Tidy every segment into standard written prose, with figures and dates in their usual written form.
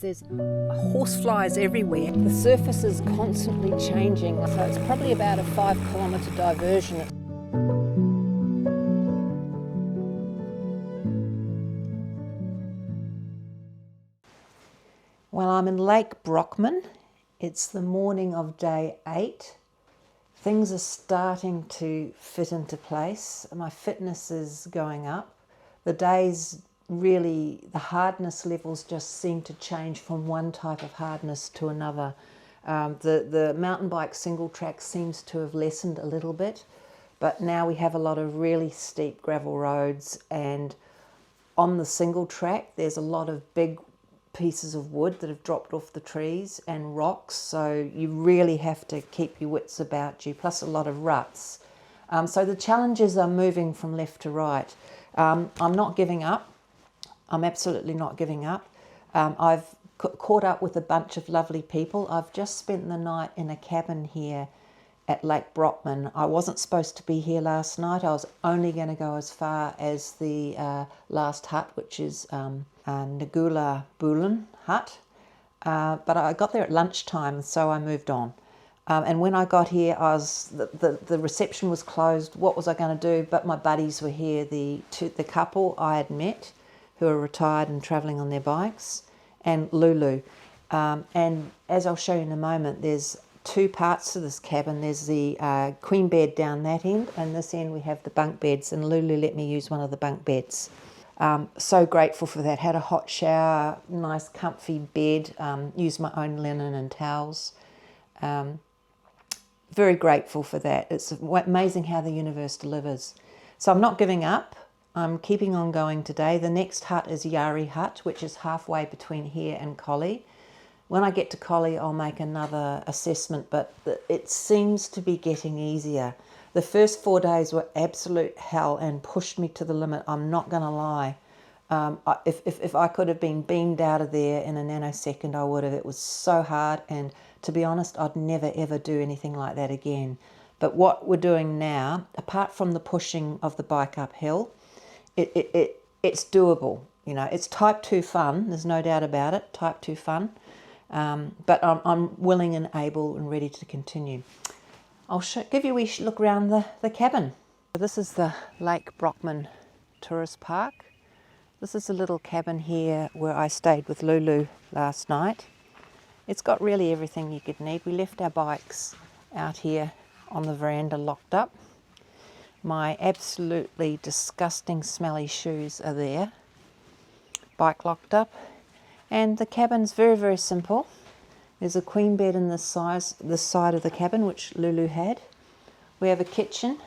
There's horseflies everywhere. The surface is constantly changing, so it's probably about a 5-kilometre diversion. Well, I'm in Lake Brockman. It's the morning of day 8. Things are starting to fit into place. My fitness is going up. The days really, the hardness levels just seem to change from one type of hardness to another. The mountain bike single track seems to have lessened a little bit, but now we have a lot of really steep gravel roads, and on the single track there's a lot of big pieces of wood that have dropped off the trees and rocks, so you really have to keep your wits about you, plus a lot of ruts. So the challenges are moving from left to right. I'm not giving up. I'm absolutely not giving up. I've caught up with a bunch of lovely people. I've just spent the night in a cabin here at Lake Brockman. I wasn't supposed to be here last night. I was only going to go as far as the last hut, which is Munda Biddi hut. But I got there at lunchtime, so I moved on. And when I got here, the reception was closed. What was I going to do? But my buddies were here, the couple I had met, who are retired and travelling on their bikes, and Lulu. And as I'll show you in a moment, there's 2 parts to this cabin. There's the queen bed down that end, and this end we have the bunk beds, and Lulu let me use one of the bunk beds. So grateful for that. Had a hot shower, nice comfy bed, used my own linen and towels. Very grateful for that. It's amazing how the universe delivers. So I'm not giving up. I'm keeping on going today. The next hut is Yarri Hut, which is halfway between here and Collie. When I get to Collie, I'll make another assessment, but it seems to be getting easier. The first 4 days were absolute hell and pushed me to the limit. I'm not going to lie. If I could have been beamed out of there in a nanosecond, I would have. It was so hard, and to be honest, I'd never ever do anything like that again. But what we're doing now, apart from the pushing of the bike uphill, it's doable. You know, it's type 2 fun. There's no doubt about it. Type 2 fun. But I'm willing and able and ready to continue. I'll give you a wee look around the cabin. This is the Lake Brockman Tourist Park. This is a little cabin here where I stayed with Lulu last night. It's got really everything you could need. We left our bikes out here on the veranda locked up. My absolutely disgusting smelly shoes are there. Bike locked up. And the cabin's very, very simple. There's a queen bed in this side of the cabin, which Lulu had. We have a kitchen,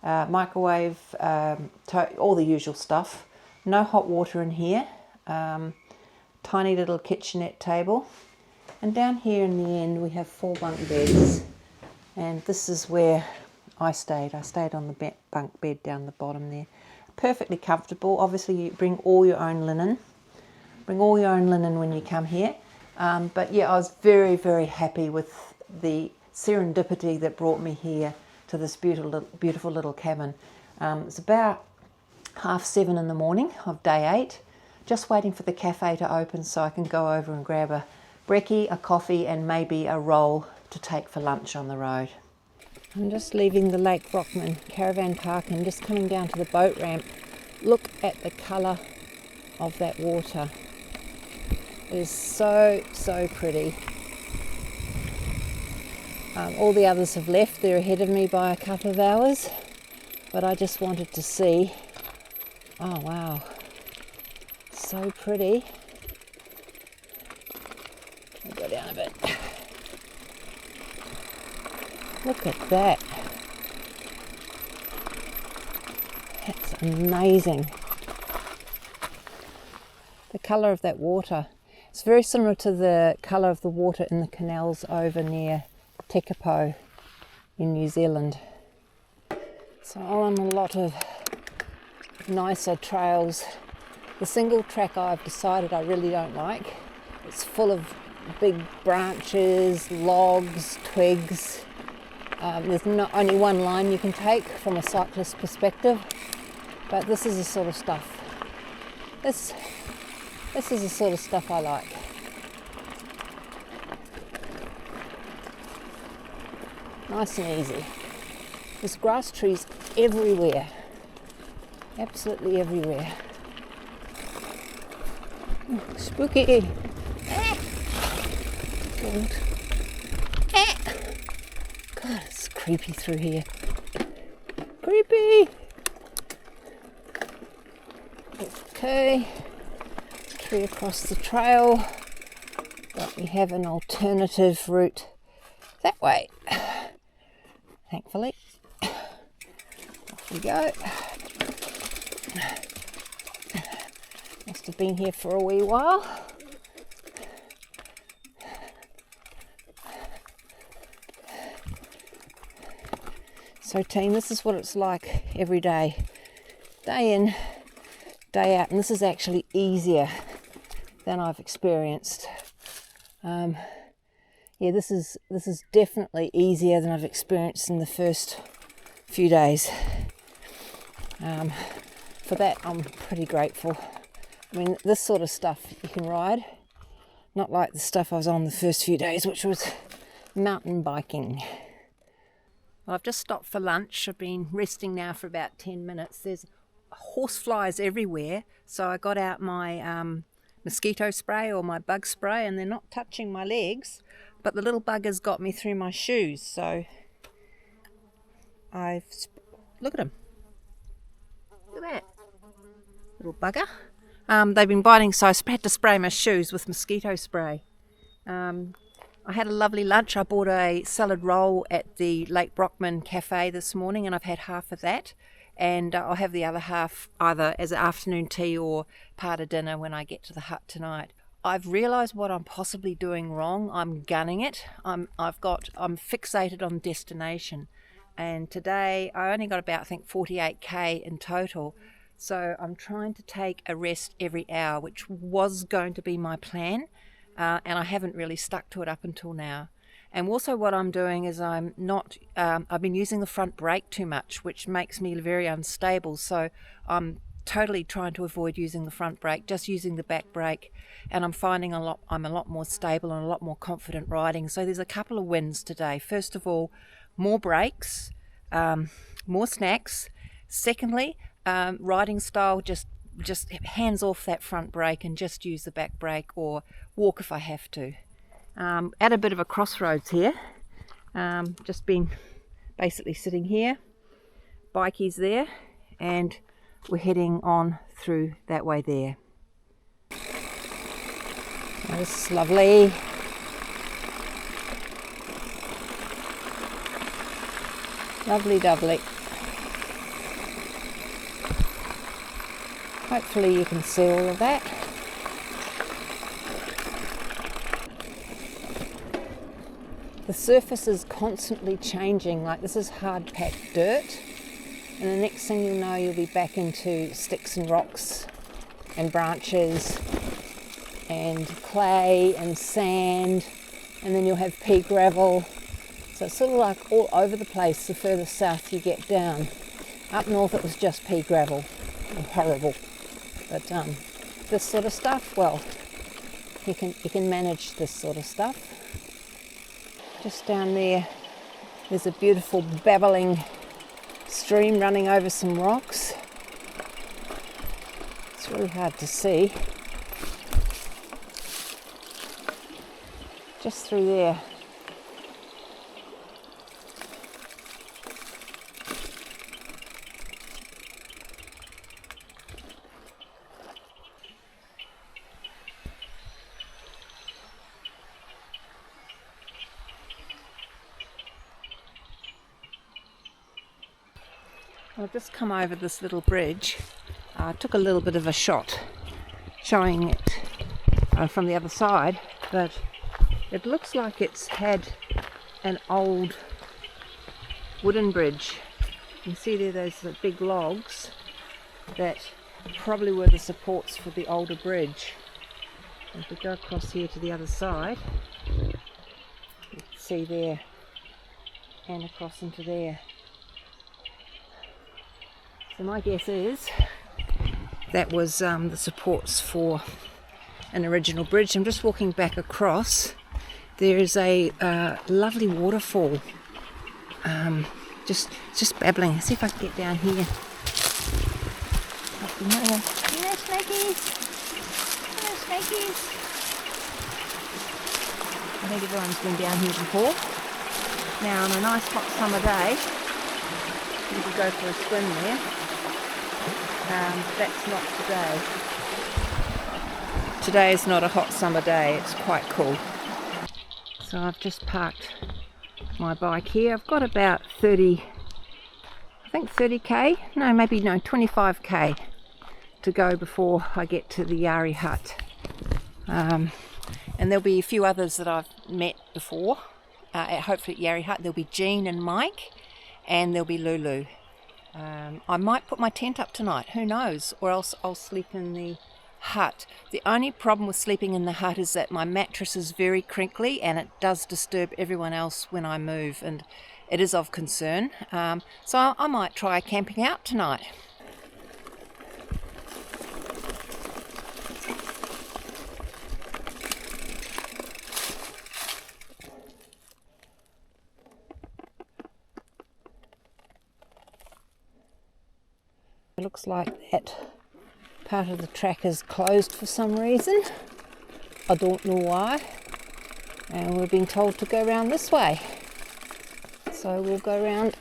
microwave, all the usual stuff. No hot water in here. Tiny little kitchenette table. And down here in the end we have 4 bunk beds. And this is where I stayed. I stayed on the bunk bed down the bottom there. Perfectly comfortable. Obviously you bring all your own linen. Bring all your own linen when you come here. But yeah, I was very, very happy with the serendipity that brought me here to this beautiful little cabin. It's about 7:30 in the morning of day 8. Just waiting for the cafe to open so I can go over and grab a brekkie, a coffee, and maybe a roll to take for lunch on the road. I'm just leaving the Lake Brockman caravan park and just coming down to the boat ramp. Look at the colour of that water. It is so, so pretty. All the others have left. They're ahead of me by a couple of hours, but I just wanted to see. Oh wow, so pretty. I'll go down a bit. Look at that. That's amazing. The colour of that water. It's very similar to the colour of the water in the canals over near Tekapo in New Zealand. So on a lot of nicer trails. The single track I've decided I really don't like. It's full of big branches, logs, twigs. There's not only one line you can take from a cyclist perspective, but this is the sort of stuff. This is the sort of stuff I like. Nice and easy. There's grass trees everywhere. Absolutely everywhere. Oh, spooky. God, it's creepy through here. Creepy. Okay, tree across the trail, but we have an alternative route that way. Thankfully, off we go. Must have been here for a wee while. So team, this is what it's like every day, day in, day out, and this is actually easier than I've experienced. Yeah, this is definitely easier than I've experienced in the first few days. For that, I'm pretty grateful. I mean, this sort of stuff you can ride, not like the stuff I was on the first few days, which was mountain biking. Well, I've just stopped for lunch. I've been resting now for about 10 minutes. There's horse flies everywhere, so I got out my mosquito spray or my bug spray, and they're not touching my legs, but the little buggers got me through my shoes, so look at them. Look at that little bugger. They've been biting, so I had to spray my shoes with mosquito spray. I had a lovely lunch. I bought a salad roll at the Lake Brockman cafe this morning, and I've had half of that, and I'll have the other half either as an afternoon tea or part of dinner when I get to the hut tonight. I've realised what I'm possibly doing wrong. I'm gunning it. I'm fixated on destination, and today I only got about, I think, 48k in total. So I'm trying to take a rest every hour, which was going to be my plan, and I haven't really stuck to it up until now. And also what I'm doing is I've been using the front brake too much, which makes me very unstable. So I'm totally trying to avoid using the front brake, just using the back brake. And I'm finding I'm a lot more stable and a lot more confident riding. So there's a couple of wins today. First of all, more brakes, more snacks. Secondly, riding style, just hands off that front brake and just use the back brake or walk if I have to. At a bit of a crossroads here. Just been basically sitting here. Bikey's there, and we're heading on through that way there. Oh, this is lovely. Lovely, lovely. Hopefully you can see all of that. The surface is constantly changing, like this is hard packed dirt, and the next thing you know you'll be back into sticks and rocks and branches and clay and sand, and then you'll have pea gravel. So it's sort of like all over the place the further south you get down. Up north it was just pea gravel, horrible. But this sort of stuff, well, you can manage this sort of stuff. Just down there, there's a beautiful babbling stream running over some rocks. It's really hard to see. Just through there. I've just come over this little bridge. I took a little bit of a shot showing it from the other side, but it looks like it's had an old wooden bridge. You can see there those big logs that probably were the supports for the older bridge. If we go across here to the other side, you can see there and across into there. So my guess is that was the supports for an original bridge. I'm just walking back across. There is a lovely waterfall Just babbling. See if I can get down here. Must be more. Hello, snakies. Hello, snakies. I think everyone's been down here before. Now, on a nice hot summer day, you could go for a swim there. That's not today. Today is not a hot summer day. It's quite cool. So I've just parked my bike here. I've got about 30k, no, maybe no, 25k to go before I get to the Yarri Hut. And there'll be a few others that I've met before. Hopefully at Yarri Hut there'll be Jean and Mike, and there'll be Lulu. I might put my tent up tonight, who knows, or else I'll sleep in the hut. The only problem with sleeping in the hut is that my mattress is very crinkly and it does disturb everyone else when I move, and it is of concern. So I might try camping out tonight. It looks like that part of the track is closed for some reason. I don't know why. And we're being told to go around this way. So we'll go around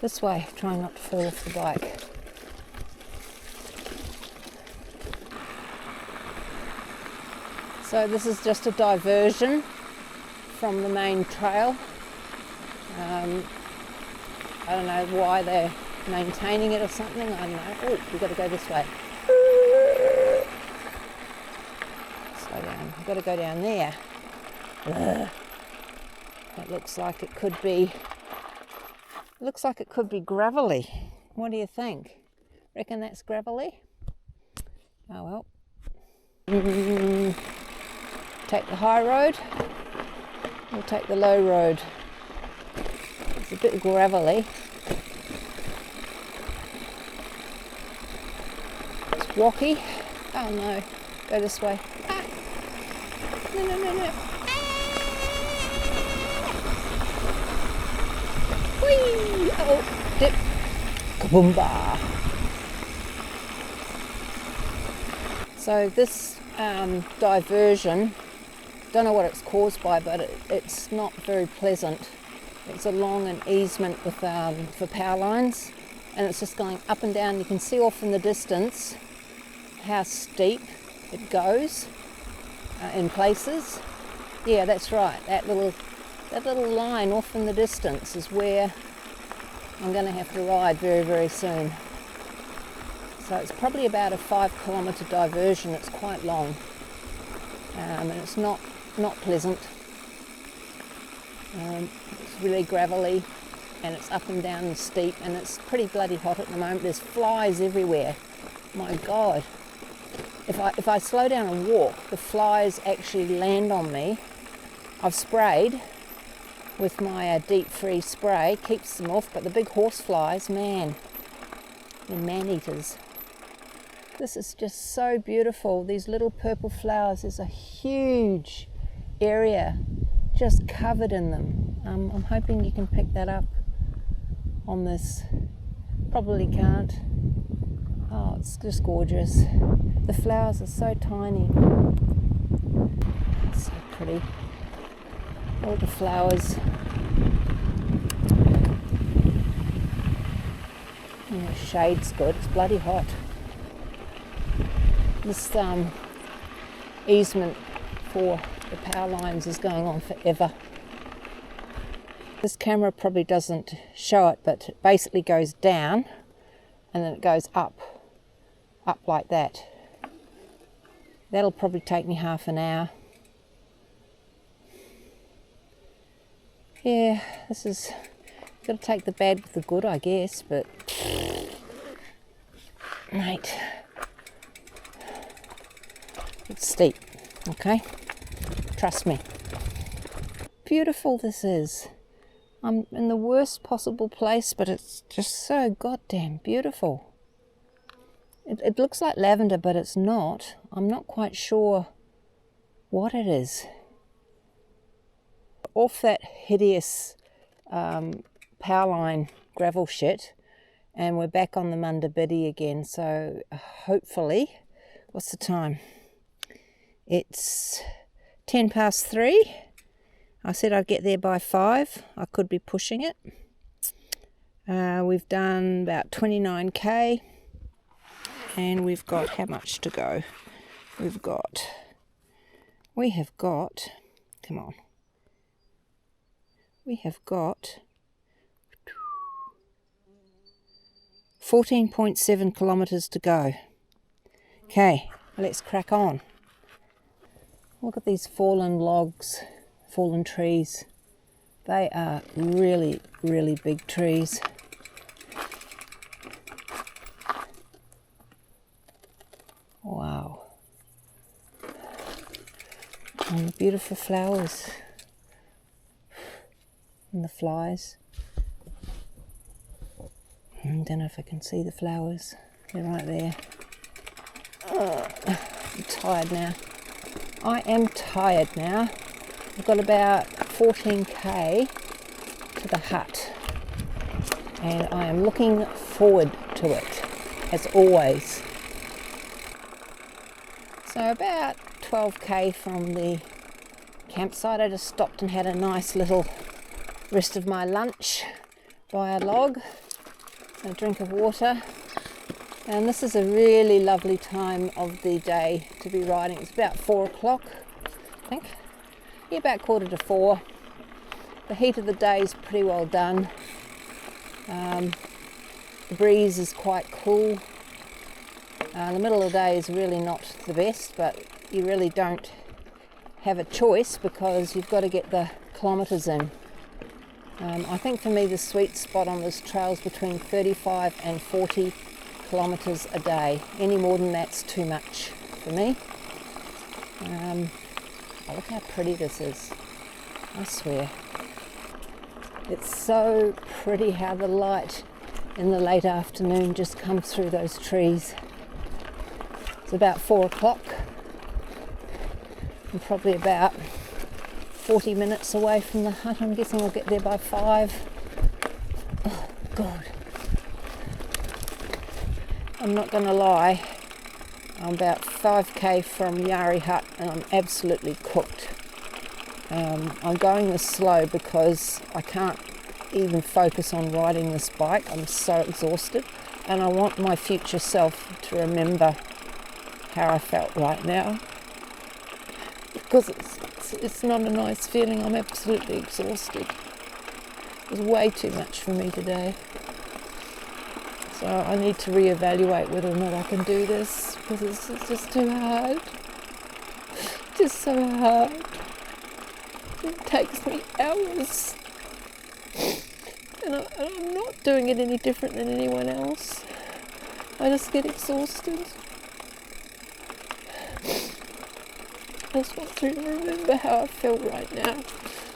this way, trying not to fall off the bike. So this is just a diversion from the main trail. I don't know why they're maintaining it or something, I don't know. Oh, we've got to go this way. Slow down, we've got to go down there. It looks like it could be gravelly. What do you think? Reckon that's gravelly? Oh well. Take the high road, we'll take the low road. It's a bit gravelly. It's wacky. Oh no, go this way. Ah. No. Whee! Oh, dip. Kaboomba! So this diversion, don't know what it's caused by, but it's not very pleasant. It's along an easement with for power lines, and it's just going up and down. You can see off in the distance how steep it goes in places. Yeah, that's right. That little line off in the distance is where I'm going to have to ride very, very soon. So it's probably about a 5-kilometre diversion. It's quite long, and it's not pleasant. It's really gravelly, and it's up and down and steep, and it's pretty bloody hot at the moment. There's flies everywhere. My God. If I slow down and walk, the flies actually land on me. I've sprayed with my deep freeze spray, keeps them off, but the big horse flies, man, they're man-eaters. This is just so beautiful, these little purple flowers. There's a huge area just covered in them. I'm hoping you can pick that up on this. Probably can't. Oh, it's just gorgeous. The flowers are so tiny. So pretty. All the flowers. The shade's good. It's bloody hot. This easement for the power lines is going on forever. This camera probably doesn't show it, but it basically goes down and then it goes up like that. That'll probably take me half an hour. Yeah, this is, got to take the bad with the good, I guess, but mate, it's steep, okay? Trust me. Beautiful this is. I'm in the worst possible place, but it's just so goddamn beautiful. It looks like lavender, but it's not. I'm not quite sure what it is. Off that hideous power line gravel shit, and we're back on the Munda Biddi again. So hopefully, what's the time? It's 3:10. I said I'd get there by 5. I could be pushing it. We've done about 29k, and we've got how much to go? We have got, come on. We have got 14.7 kilometres to go. Okay, let's crack on. Look at these fallen logs, fallen trees. They are really, really big trees. Wow. And the beautiful flowers. And the flies. I don't know if I can see the flowers. They're right there. Oh, I'm tired now. I am tired now. I've got about 14k to the hut. And I am looking forward to it, as always. So about 12k from the campsite, I just stopped and had a nice little rest of my lunch by a log, a drink of water, and this is a really lovely time of the day to be riding. It's about 4 o'clock, I think. Yeah, about 3:45. The heat of the day is pretty well done. The breeze is quite cool. The middle of the day is really not the best, but you really don't have a choice because you've got to get the kilometres in. I think for me the sweet spot on this trail is between 35 and 40 kilometres a day. Any more than that's too much for me. Oh, look how pretty this is. I swear. It's so pretty how the light in the late afternoon just comes through those trees. It's about 4 o'clock. I'm probably about 40 minutes away from the hut. I'm guessing I'll get there by 5. Oh, God. I'm not going to lie. I'm about 5k from Yarri Hut and I'm absolutely cooked. I'm going this slow because I can't even focus on riding this bike. I'm so exhausted, and I want my future self to remember how I felt right now, because it's not a nice feeling. I'm absolutely exhausted. It was way too much for me today. So I need to reevaluate whether or not I can do this, because it's just too hard. Just so hard. It takes me hours. And I'm not doing it any different than anyone else. I just get exhausted. I just want to remember how I feel right now.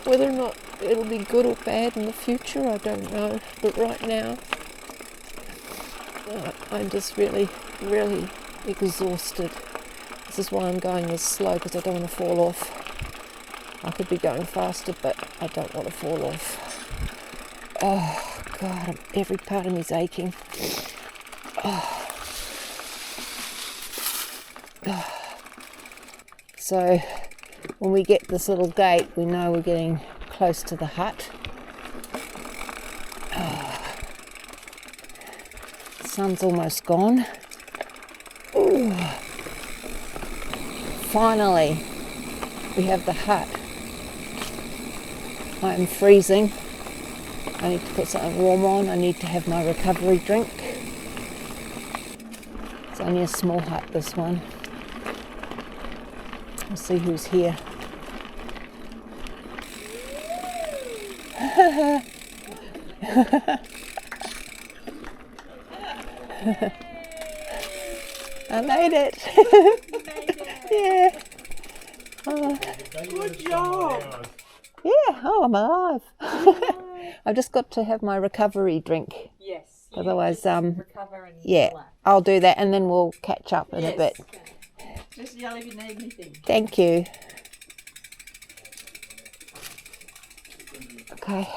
Whether or not it'll be good or bad in the future, I don't know. But right now, I'm just really, really exhausted. This is why I'm going this slow, because I don't want to fall off. I could be going faster, but I don't want to fall off. Oh, God, every part of me's aching. Oh. Oh. So, when we get this little gate, we know we're getting close to the hut. Oh. The sun's almost gone. Ooh. Finally, we have the hut. I am freezing. I need to put something warm on. I need to have my recovery drink. It's only a small hut, this one. We'll see who's here. I made it. Yeah. Good job. Yeah, oh, I'm alive. I've just got to have my recovery drink. Yes. Otherwise, recover and yeah, relax. I'll do that and then we'll catch up in a bit. Just yell if you need anything. Thank you. Okay,